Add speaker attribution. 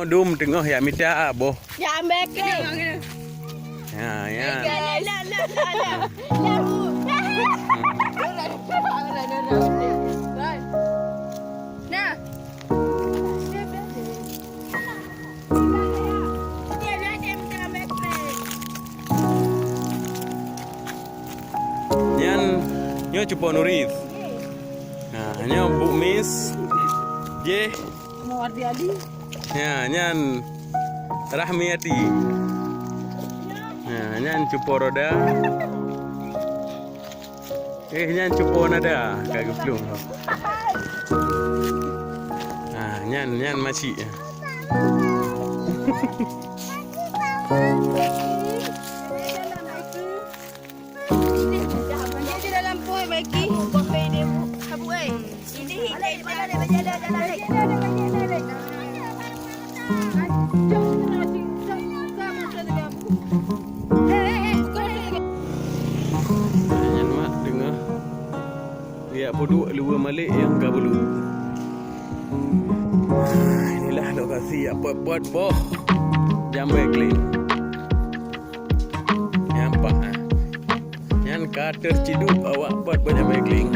Speaker 1: Nyo dum tengah ya minta boh.
Speaker 2: Ya ambil ke.
Speaker 1: Ya ya.
Speaker 2: Nah.
Speaker 1: Nyo cupo nuris. Nah, nyo Bu Miss. Je.
Speaker 2: Mau Ardi.
Speaker 1: Ya, nyan Rahmiati. Nah, nyan cupo roda. Nyan cupo nada, kagak belum. Nah, nyan masih. Nyan mak dengar. Lihat bodoh luar Malik yang gak belu. Inilah lokasi apa buat boh. Jambai clean. Nampak ah. Nyan kader ciduk awak buat banyak backling.